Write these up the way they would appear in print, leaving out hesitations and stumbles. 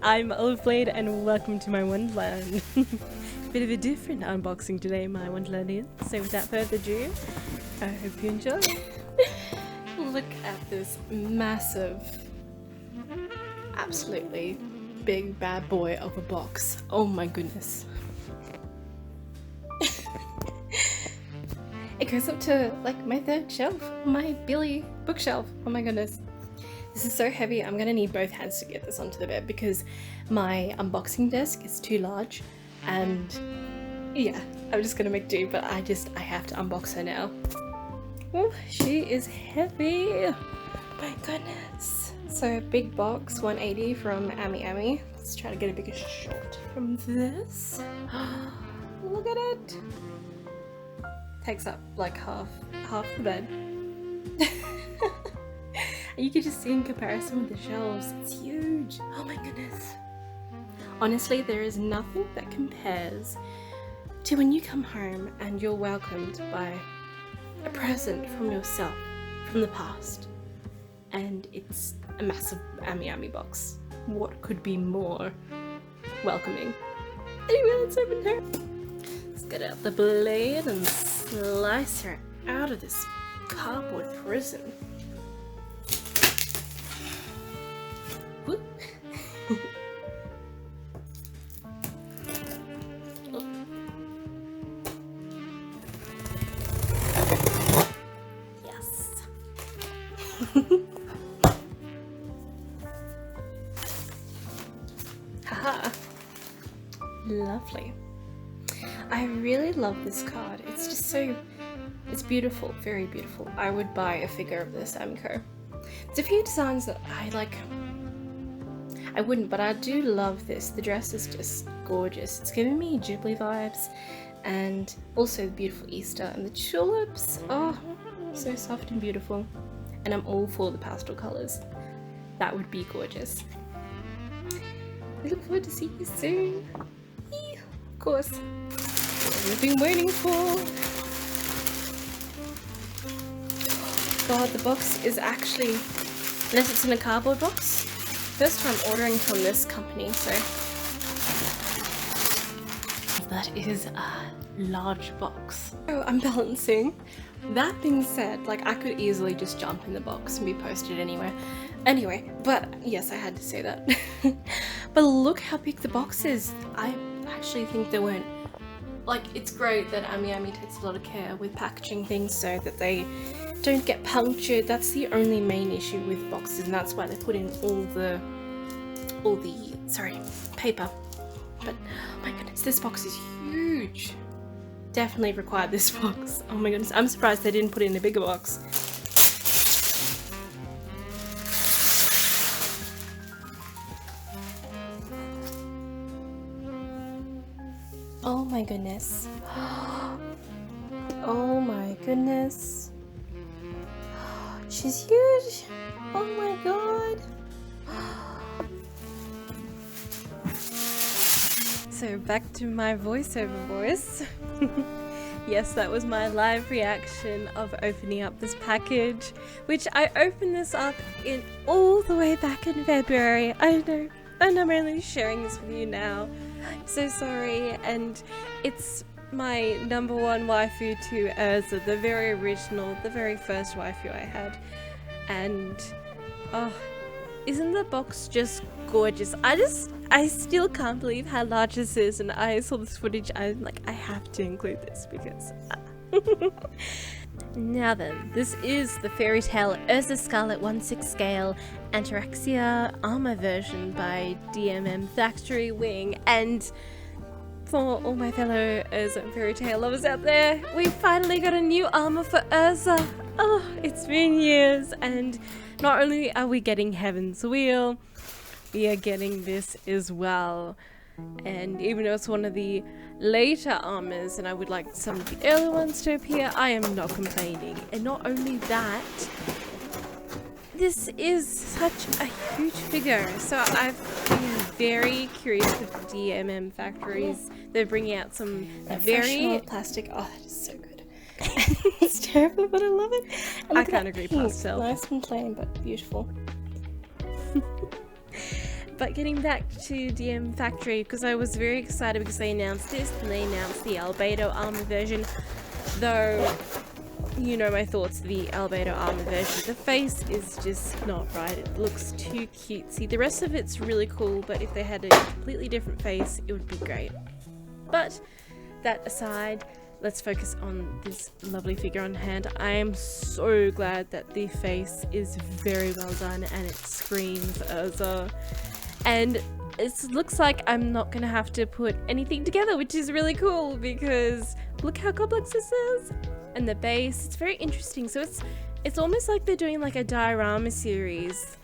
I'm Oliveblade and welcome to my Wonderland. Bit of a different unboxing today, my Wonderlandians. So without further ado, I hope you enjoy. Look at this massive, absolutely big bad boy of a box. Oh my goodness. It goes up to like my third shelf, my Billy bookshelf. Oh my goodness. This is so heavy, I'm gonna need both hands to get this onto the bed because my unboxing desk is too large and yeah, I'm just gonna make do, but I have to unbox her now. Oh, she is heavy. My goodness. So big box, 180 from Ami. Let's try to get a bigger shot from this. Look at it. Takes up like half the bed. You can just see in comparison with the shelves, it's huge. Oh my goodness. Honestly, there is nothing that compares to when you come home and you're welcomed by a present from yourself, from the past. And it's a massive Ami box. What could be more welcoming? Anyway, let's open her. Let's get out the blade and slice her out of this cardboard prison. Whoop. Yes. Haha. Lovely. I really love this card. It's just so, it's beautiful, very beautiful. I would buy a figure of this Amico. There's a few designs that I like. I wouldn't, but I do love this. The dress is just gorgeous. It's giving me Ghibli vibes, and also the beautiful Easter and the tulips. Oh, so soft and beautiful. And I'm all for the pastel colours. That would be gorgeous. I look forward to seeing you soon. Eee, of course. What we've been waiting for. God, the box is actually, unless it's in a cardboard box, first time ordering from this company, so that is a large box. So I'm balancing. That being said, like I could easily just jump in the box and be posted anywhere. Anyway, but yes, I had to say that. But look how big the box is. I actually think they weren't, like, it's great that Ami takes a lot of care with packaging things so that they don't get punctured. That's the only main issue with boxes, and that's why they put in all the paper. But oh my goodness, this box is huge. Definitely required this box. Oh my goodness, I'm surprised they didn't put it in a bigger box. Oh my goodness. Oh my goodness. She's huge. Oh my god. So back to my voiceover voice. Yes, that was my live reaction of opening up this package, which I opened this up in all the way back in February. I know, and I'm only sharing this with you now. I'm so sorry, and it's my number one waifu to Erza, the very original, the very first waifu I had. And oh, isn't the box just gorgeous? I still can't believe how large this is, and I saw this footage, I'm like, I have to include this because Now then, this is the fairy tale Erza Scarlet 1/6 scale Ataraxia armor version by DMM Factory Wing, and for all my fellow Erza and fairy tale lovers out there, we finally got a new armor for Erza. Oh, it's been years, and not only are we getting Heaven's Wheel, we are getting this as well. And even though it's one of the later armors and I would like some of the early ones to appear, I am not complaining. And not only that, this is such a huge figure. So I've been very curious with DMM Factories. They're bringing out some very plastic. Oh, that is so good. It's terrible, but I love it. I can't agree, pastel. Nice and plain, but beautiful. But getting back to DM Factory, because I was very excited because they announced this and they announced the Albedo armor version, though you know my thoughts of the Albedo armor version. The face is just not right. It looks too cutesy. The rest of it's really cool, but if they had a completely different face, it would be great. But that aside, let's focus on this lovely figure on hand. I am so glad that the face is very well done and it screams Erza. And it looks like I'm not going to have to put anything together, which is really cool because look how complex this is. And the base, it's very interesting. So it's almost like they're doing like a diorama series,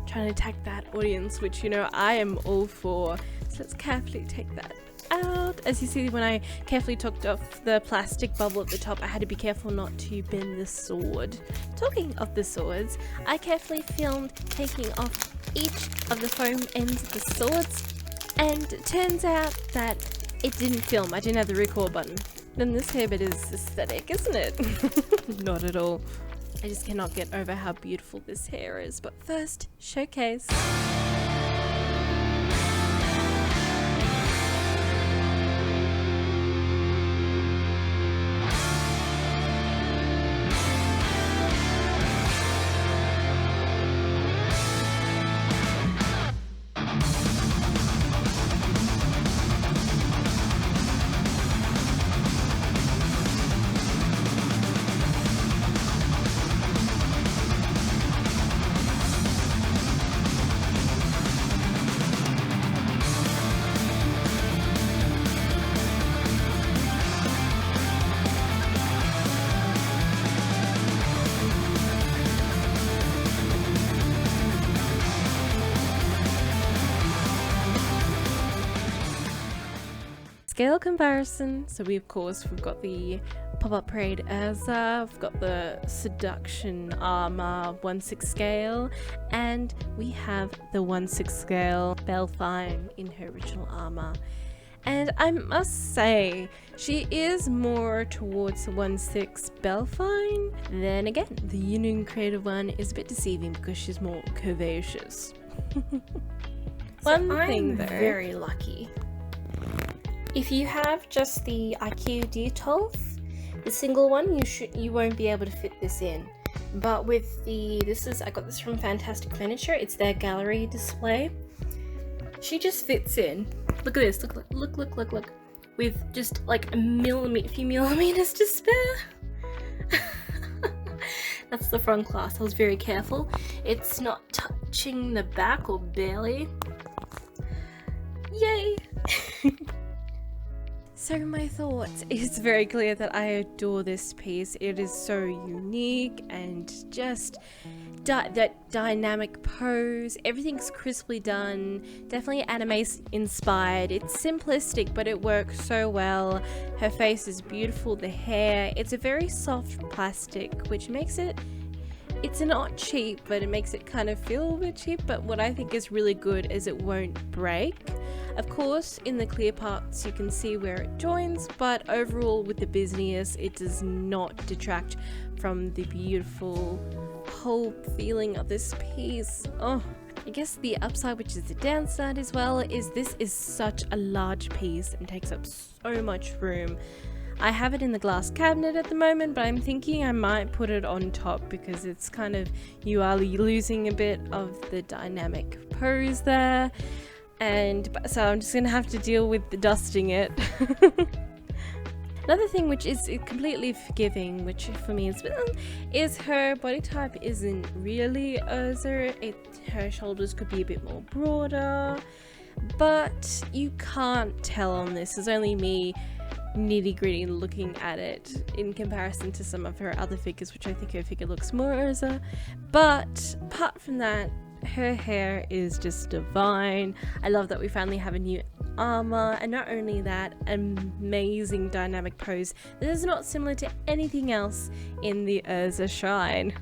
trying to attack that audience, which, you know, I am all for. So let's carefully take that out. As you see, when I carefully took off the plastic bubble at the top, I had to be careful not to bend the sword. Talking of the swords, I carefully filmed taking off each of the foam ends of the swords, and it turns out that it didn't film. I didn't have the record button. Then this hair bit is aesthetic, isn't it? Not at all. I just cannot get over how beautiful this hair is. But first, showcase. Scale comparison. So we've got the pop-up parade Erza, we've got the seduction armor 1/6 scale, and we have the 1/6 scale Belfine in her original armor. And I must say, she is more towards the 1/6 Belfine. Then again, the Union creative one is a bit deceiving because she's more curvaceous. I'm very lucky. If you have just the IQ D12, the single one, you won't be able to fit this in. But with I got this from Fantastic Furniture. It's their gallery display. She just fits in. Look at this. Look. With just like a few millimeters to spare. That's the front glass. I was very careful. It's not touching the back or barely. Yay! So my thoughts, it's very clear that I adore this piece. It is so unique and just that dynamic pose. Everything's crisply done, definitely anime inspired. It's simplistic, but it works so well. Her face is beautiful, the hair, it's a very soft plastic, which makes it's not cheap, but it makes it kind of feel a bit cheap. But what I think is really good is it won't break. Of course, in the clear parts you can see where it joins, but overall with the business, it does not detract from the beautiful whole feeling of this piece. Oh, I guess the upside, which is the downside as well, is this is such a large piece and takes up so much room. I have it in the glass cabinet at the moment, but I'm thinking I might put it on top because it's kind of, you are losing a bit of the dynamic pose there. And so I'm just gonna have to deal with the dusting it. Another thing which is completely forgiving, which for me is her body type isn't really Erza. Her shoulders could be a bit more broader, but you can't tell on this. There's only me nitty gritty looking at it in comparison to some of her other figures, which I think her figure looks more Erza. But apart from that, her hair is just divine. I love that we finally have a new armor, and not only that, amazing dynamic pose that is not similar to anything else in the Erza shrine.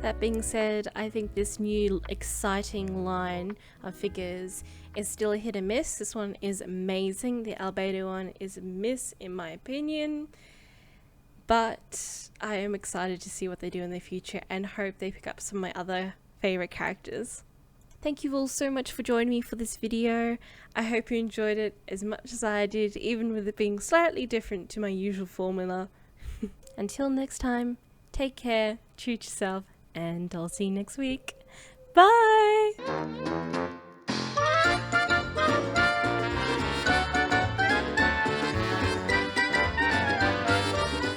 That being said, I think this new exciting line of figures is still a hit or miss. This one is amazing. The Albedo one is a miss in my opinion, but I am excited to see what they do in the future and hope they pick up some of my other favorite characters. Thank you all so much for joining me for this video. I hope you enjoyed it as much as I did, even with it being slightly different to my usual formula. Until next time, take care, treat yourself, and I'll see you next week. Bye!